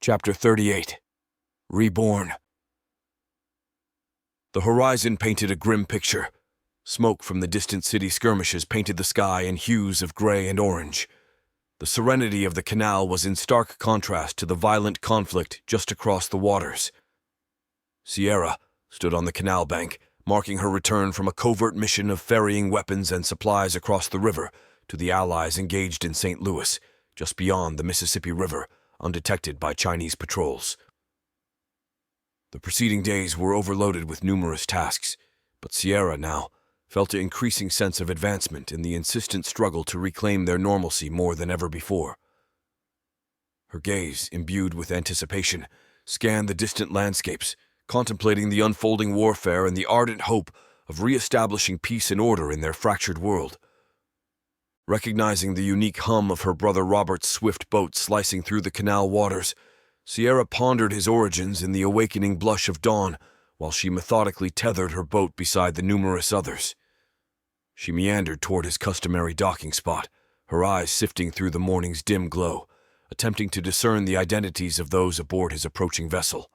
Chapter 38. Reborn. The horizon painted a grim picture. Smoke from the distant city skirmishes painted the sky in hues of gray and orange. The serenity of the canal was in stark contrast to the violent conflict just across the waters. Sierra stood on the canal bank, marking her return from a covert mission of ferrying weapons and supplies across the river to the Allies engaged in St. Louis, just beyond the Mississippi River, undetected by Chinese patrols. The preceding days were overloaded with numerous tasks, but Sierra now felt an increasing sense of advancement in the insistent struggle to reclaim their normalcy more than ever before. Her gaze, imbued with anticipation, scanned the distant landscapes, contemplating the unfolding warfare and the ardent hope of re-establishing peace and order in their fractured world. Recognizing the unique hum of her brother Robert's swift boat slicing through the canal waters, Sierra pondered his origins in the awakening blush of dawn while she methodically tethered her boat beside the numerous others. She meandered toward his customary docking spot, her eyes sifting through the morning's dim glow, attempting to discern the identities of those aboard his approaching vessel.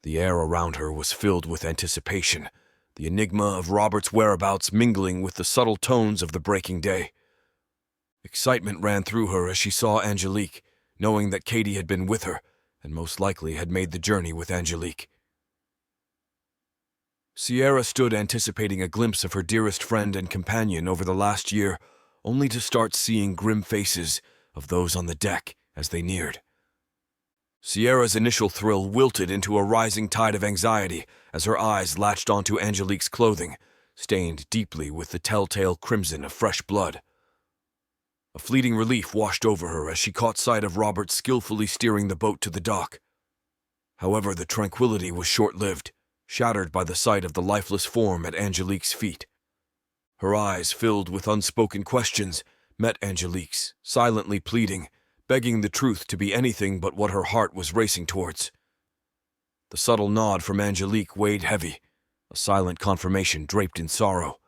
The air around her was filled with anticipation, the enigma of Robert's whereabouts mingling with the subtle tones of the breaking day. Excitement ran through her as she saw Angelique, knowing that Katie had been with her and most likely had made the journey with Angelique. Sierra stood anticipating a glimpse of her dearest friend and companion over the last year, only to start seeing grim faces of those on the deck as they neared. Sierra's initial thrill wilted into a rising tide of anxiety as her eyes latched onto Angelique's clothing, stained deeply with the telltale crimson of fresh blood. A fleeting relief washed over her as she caught sight of Robert skillfully steering the boat to the dock. However, the tranquility was short-lived, shattered by the sight of the lifeless form at Angelique's feet. Her eyes, filled with unspoken questions, met Angelique's, silently pleading, begging the truth to be anything but what her heart was racing towards. The subtle nod from Angelique weighed heavy, a silent confirmation draped in sorrow.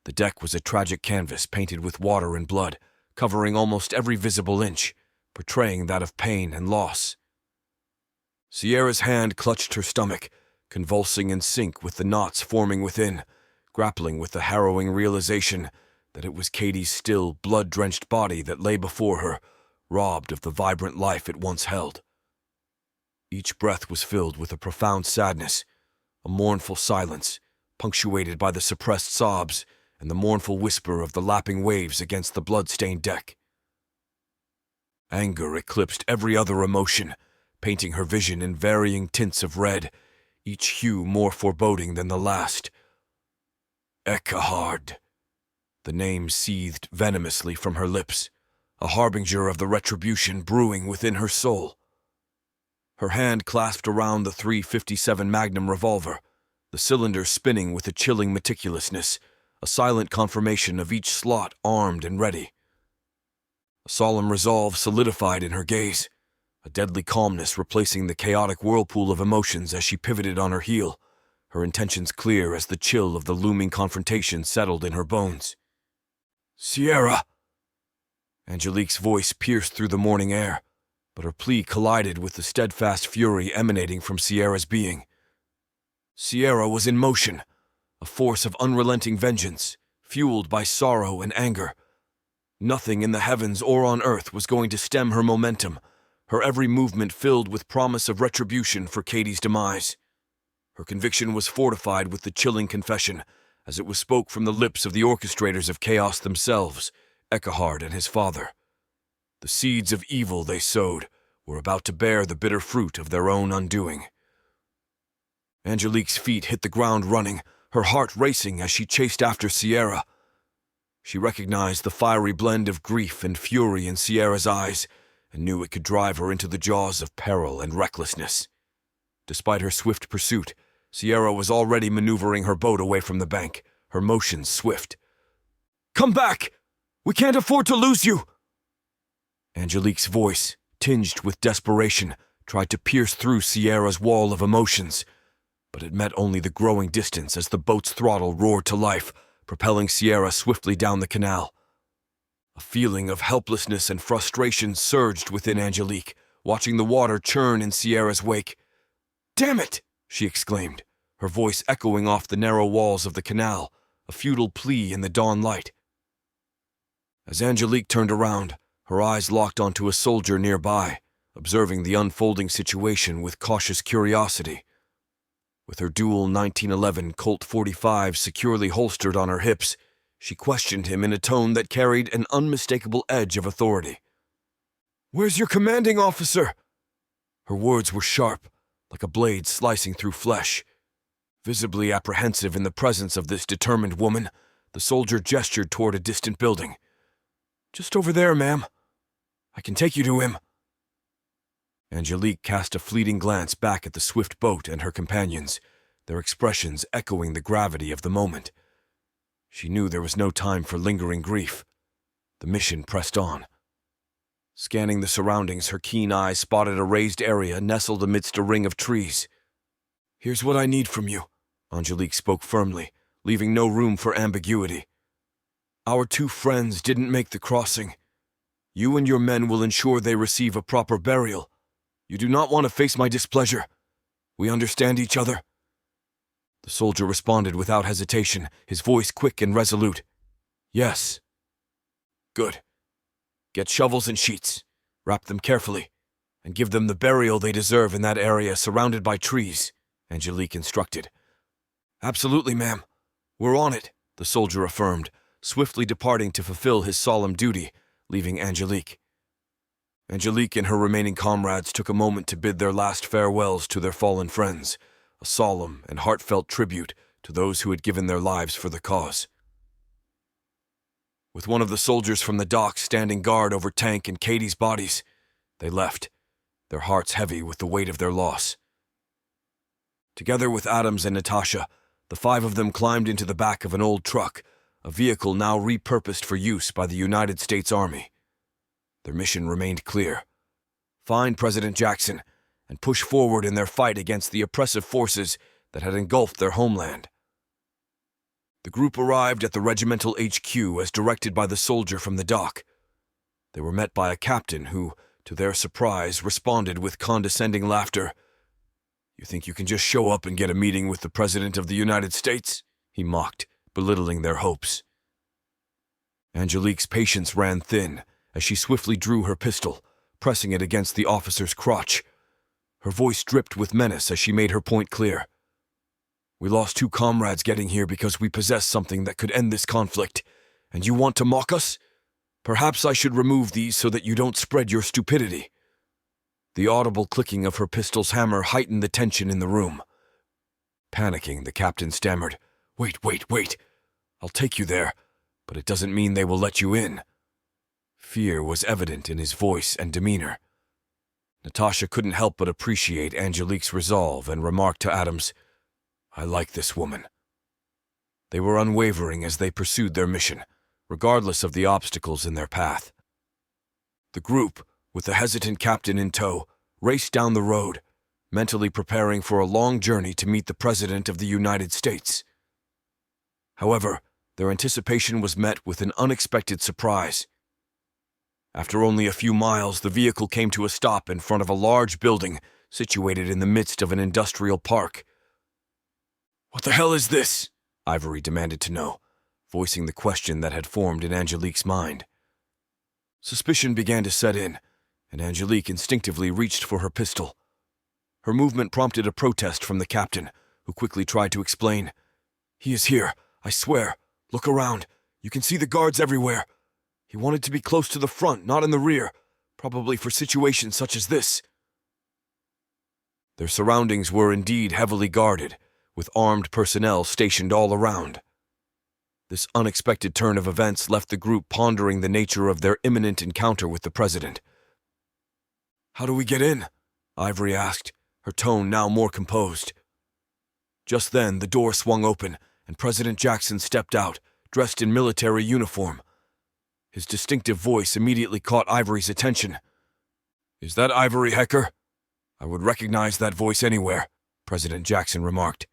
The deck was a tragic canvas painted with water and blood, covering almost every visible inch, portraying that of pain and loss. Sierra's hand clutched her stomach, convulsing in sync with the knots forming within, grappling with the harrowing realization that it was Katie's still, blood-drenched body that lay before her, robbed of the vibrant life it once held. Each breath was filled with a profound sadness, a mournful silence, punctuated by the suppressed sobs and the mournful whisper of the lapping waves against the blood-stained deck. Anger eclipsed every other emotion, painting her vision in varying tints of red, each hue more foreboding than the last. Eckehard. The name seethed venomously from her lips, a harbinger of the retribution brewing within her soul. Her hand clasped around the .357 Magnum revolver, the cylinder spinning with a chilling meticulousness, a silent confirmation of each slot armed and ready. A solemn resolve solidified in her gaze, a deadly calmness replacing the chaotic whirlpool of emotions as she pivoted on her heel, her intentions clear as the chill of the looming confrontation settled in her bones. "Sierra!" Angelique's voice pierced through the morning air, but her plea collided with the steadfast fury emanating from Sierra's being. Sierra was in motion, a force of unrelenting vengeance, fueled by sorrow and anger. Nothing in the heavens or on earth was going to stem her momentum, her every movement filled with promise of retribution for Katie's demise. Her conviction was fortified with the chilling confession, as it was spoke from the lips of the orchestrators of chaos themselves, Eckehard and his father. The seeds of evil they sowed were about to bear the bitter fruit of their own undoing. Angelique's feet hit the ground running, her heart racing as she chased after Sierra. She recognized the fiery blend of grief and fury in Sierra's eyes, and knew it could drive her into the jaws of peril and recklessness. Despite her swift pursuit, Sierra was already maneuvering her boat away from the bank, her motions swift. "Come back! We can't afford to lose you!" Angelique's voice, tinged with desperation, tried to pierce through Sierra's wall of emotions, but it met only the growing distance as the boat's throttle roared to life, propelling Sierra swiftly down the canal. A feeling of helplessness and frustration surged within Angelique, watching the water churn in Sierra's wake. "Damn it!" she exclaimed, her voice echoing off the narrow walls of the canal, a futile plea in the dawn light. As Angelique turned around, her eyes locked onto a soldier nearby, observing the unfolding situation with cautious curiosity. With her dual 1911 Colt .45 securely holstered on her hips, she questioned him in a tone that carried an unmistakable edge of authority. "Where's your commanding officer?" Her words were sharp, like a blade slicing through flesh. Visibly apprehensive in the presence of this determined woman, the soldier gestured toward a distant building. "Just over there, ma'am. I can take you to him." Angelique cast a fleeting glance back at the swift boat and her companions, their expressions echoing the gravity of the moment. She knew there was no time for lingering grief. The mission pressed on. Scanning the surroundings, her keen eyes spotted a raised area nestled amidst a ring of trees. "Here's what I need from you," Angelique spoke firmly, leaving no room for ambiguity. "Our two friends didn't make the crossing. You and your men will ensure they receive a proper burial. You do not want to face my displeasure. We understand each other?" The soldier responded without hesitation, his voice quick and resolute. "Yes." "Good. Get shovels and sheets, wrap them carefully, and give them the burial they deserve in that area surrounded by trees," Angelique instructed. "Absolutely, ma'am. We're on it," the soldier affirmed, swiftly departing to fulfill his solemn duty, leaving Angelique. Angelique and her remaining comrades took a moment to bid their last farewells to their fallen friends, a solemn and heartfelt tribute to those who had given their lives for the cause. With one of the soldiers from the dock standing guard over Tank and Katie's bodies, they left, their hearts heavy with the weight of their loss. Together with Adams and Natasha, the five of them climbed into the back of an old truck, a vehicle now repurposed for use by the United States Army. Their mission remained clear: find President Jackson and push forward in their fight against the oppressive forces that had engulfed their homeland. The group arrived at the regimental HQ as directed by the soldier from the dock. They were met by a captain who, to their surprise, responded with condescending laughter. "You think you can just show up and get a meeting with the President of the United States?" he mocked, belittling their hopes. Angelique's patience ran thin as she swiftly drew her pistol, pressing it against the officer's crotch. Her voice dripped with menace as she made her point clear. "We lost 2 comrades getting here because we possess something that could end this conflict, and you want to mock us? Perhaps I should remove these so that you don't spread your stupidity." The audible clicking of her pistol's hammer heightened the tension in the room. Panicking, the captain stammered, Wait. I'll take you there, but it doesn't mean they will let you in." Fear was evident in his voice and demeanor. Natasha couldn't help but appreciate Angelique's resolve and remarked to Adams, "I like this woman." They were unwavering as they pursued their mission, regardless of the obstacles in their path. The group, with the hesitant captain in tow, raced down the road, mentally preparing for a long journey to meet the President of the United States. However, their anticipation was met with an unexpected surprise. After only a few miles, the vehicle came to a stop in front of a large building situated in the midst of an industrial park. "What the hell is this?" Ivory demanded to know, voicing the question that had formed in Angelique's mind. Suspicion began to set in, and Angelique instinctively reached for her pistol. Her movement prompted a protest from the captain, who quickly tried to explain. "He is here, I swear. Look around. You can see the guards everywhere. He wanted to be close to the front, not in the rear, probably for situations such as this." Their surroundings were indeed heavily guarded, with armed personnel stationed all around. This unexpected turn of events left the group pondering the nature of their imminent encounter with the President. "How do we get in?" Ivory asked, her tone now more composed. Just then, the door swung open, and President Jackson stepped out, dressed in military uniform. His distinctive voice immediately caught Ivory's attention. "Is that Ivory Hecker? I would recognize that voice anywhere," President Jackson remarked.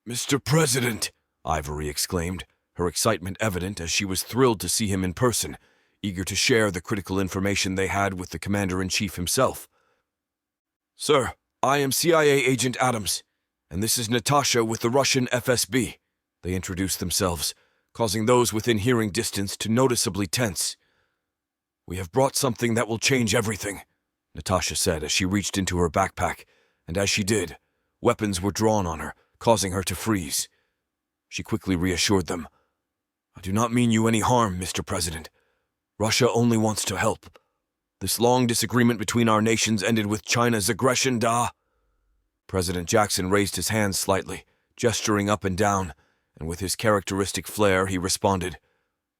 "Mr. President," Ivory exclaimed, her excitement evident as she was thrilled to see him in person, eager to share the critical information they had with the Commander-in-Chief himself. "Sir, I am CIA Agent Adams, and this is Natasha with the Russian FSB," they introduced themselves, causing those within hearing distance to noticeably tense. "We have brought something that will change everything," Natasha said as she reached into her backpack, and as she did, weapons were drawn on her, causing her to freeze. She quickly reassured them. "I do not mean you any harm, Mr. President. Russia only wants to help. This long disagreement between our nations ended with China's aggression, da?" President Jackson raised his hands slightly, gesturing up and down, and with his characteristic flair he responded,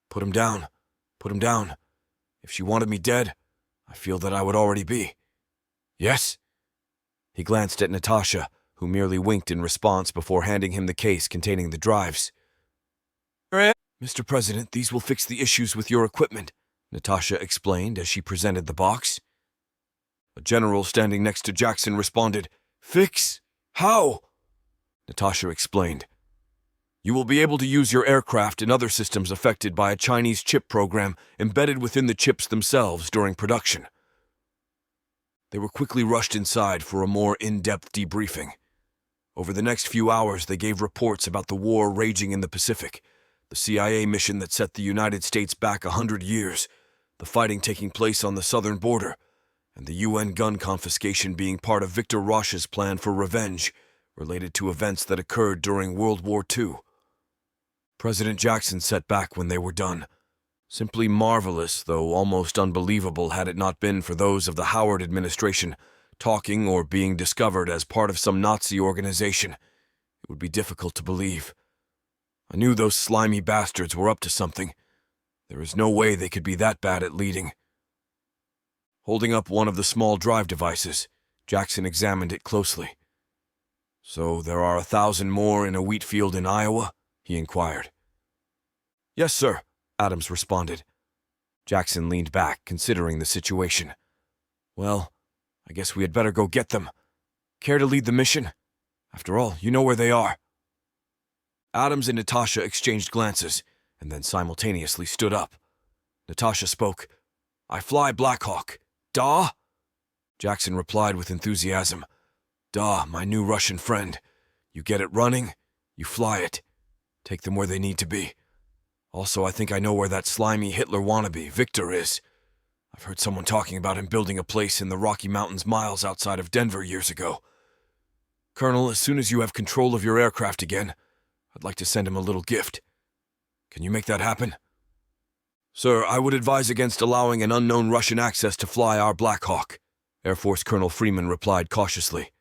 "Put him down. Put him down. If she wanted me dead, I feel that I would already be." "Yes?" He glanced at Natasha, who merely winked in response before handing him the case containing the drives. "Mr. President, these will fix the issues with your equipment," Natasha explained as she presented the box. A general standing next to Jackson responded, "Fix? How?" Natasha explained, "You will be able to use your aircraft and other systems affected by a Chinese chip program embedded within the chips themselves during production." They were quickly rushed inside for a more in-depth debriefing. Over the next few hours, they gave reports about the war raging in the Pacific, the CIA mission that set the United States back 100 years, the fighting taking place on the southern border, and the UN gun confiscation being part of Victor Roche's plan for revenge related to events that occurred during World War II. President Jackson sat back when they were done. Simply marvelous, though almost unbelievable had it not been for those of the Howard administration talking or being discovered as part of some Nazi organization. It would be difficult to believe. I knew those slimy bastards were up to something. There is no way they could be that bad at leading. Holding up one of the small drive devices, Jackson examined it closely. "So there are 1,000 more in a wheat field in Iowa?" he inquired. "Yes, sir," Adams responded. Jackson leaned back, considering the situation. "Well, I guess we had better go get them. Care to lead the mission? After all, you know where they are." Adams and Natasha exchanged glances, and then simultaneously stood up. Natasha spoke. "I fly Blackhawk. Da?" Jackson replied with enthusiasm. "Da, my new Russian friend. You get it running, you fly it. Take them where they need to be. Also, I think I know where that slimy Hitler wannabe, Victor, is. I've heard someone talking about him building a place in the Rocky Mountains miles outside of Denver years ago. Colonel, as soon as you have control of your aircraft again, I'd like to send him a little gift. Can you make that happen?" "Sir, I would advise against allowing an unknown Russian access to fly our Black Hawk," Air Force Colonel Freeman replied cautiously.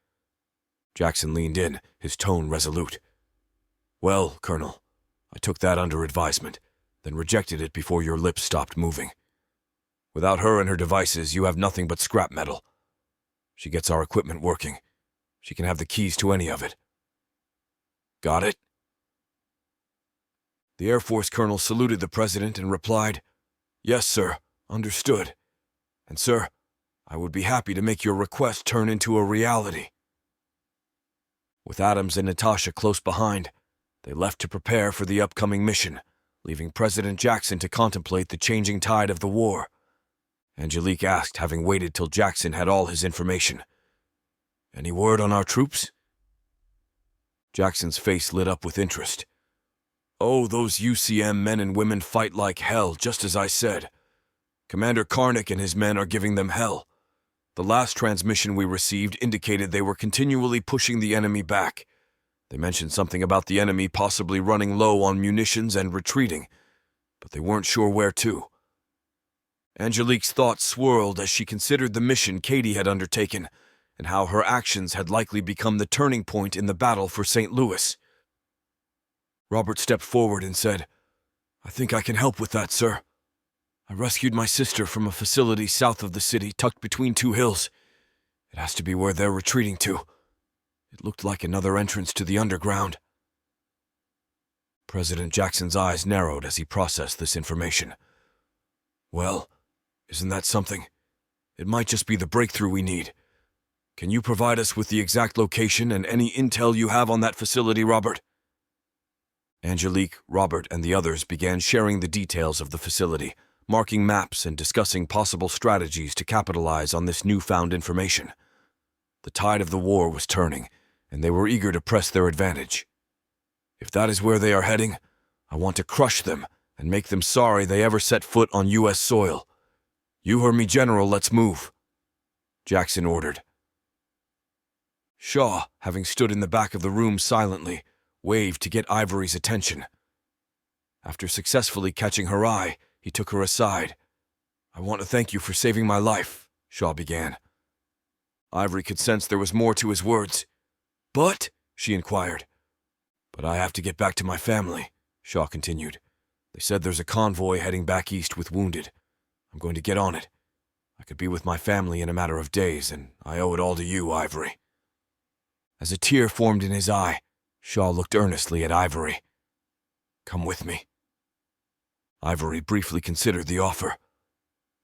Jackson leaned in, his tone resolute. "Well, Colonel, I took that under advisement, then rejected it before your lips stopped moving. Without her and her devices, you have nothing but scrap metal. She gets our equipment working. She can have the keys to any of it. Got it?" The Air Force Colonel saluted the President and replied, "Yes, sir, understood. And, sir, I would be happy to make your request turn into a reality." With Adams and Natasha close behind, they left to prepare for the upcoming mission, leaving President Jackson to contemplate the changing tide of the war. Angelique asked, having waited till Jackson had all his information, "Any word on our troops?" Jackson's face lit up with interest. "Oh, those UCM men and women fight like hell, just as I said. Commander Karnick and his men are giving them hell. The last transmission we received indicated they were continually pushing the enemy back. They mentioned something about the enemy possibly running low on munitions and retreating, but they weren't sure where to." Angelique's thoughts swirled as she considered the mission Katie had undertaken and how her actions had likely become the turning point in the battle for St. Louis. Robert stepped forward and said, "I think I can help with that, sir. I rescued my sister from a facility south of the city, tucked between two hills. It has to be where they're retreating to. It looked like another entrance to the underground." President Jackson's eyes narrowed as he processed this information. "Well, isn't that something? It might just be the breakthrough we need. Can you provide us with the exact location and any intel you have on that facility, Robert?" Angelique, Robert, and the others began sharing the details of the facility, marking maps and discussing possible strategies to capitalize on this newfound information. The tide of the war was turning, and they were eager to press their advantage. If that is where they are heading, I want to crush them and make them sorry they ever set foot on U.S. soil. You heard me, General, let's move, Jackson ordered. Shaw, having stood in the back of the room silently, waved to get Ivory's attention. After successfully catching her eye, he took her aside. I want to thank you for saving my life, Shaw began. Ivory could sense there was more to his words. But, she inquired. But I have to get back to my family, Shaw continued. They said there's a convoy heading back east with wounded. I'm going to get on it. I could be with my family in a matter of days, and I owe it all to you, Ivory. As a tear formed in his eye, Shaw looked earnestly at Ivory. Come with me. Ivory briefly considered the offer.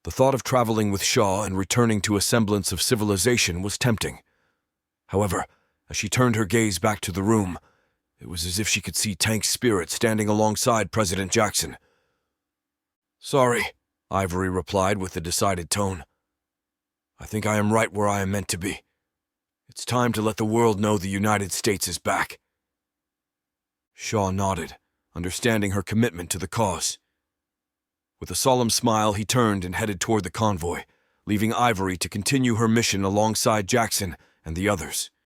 The thought of traveling with Shaw and returning to a semblance of civilization was tempting. However, as she turned her gaze back to the room, it was as if she could see Tank's spirit standing alongside President Jackson. Sorry, Ivory replied with a decided tone. I think I am right where I am meant to be. It's time to let the world know the United States is back. Shaw nodded, understanding her commitment to the cause. With a solemn smile, he turned and headed toward the convoy, leaving Ivory to continue her mission alongside Jackson and the others.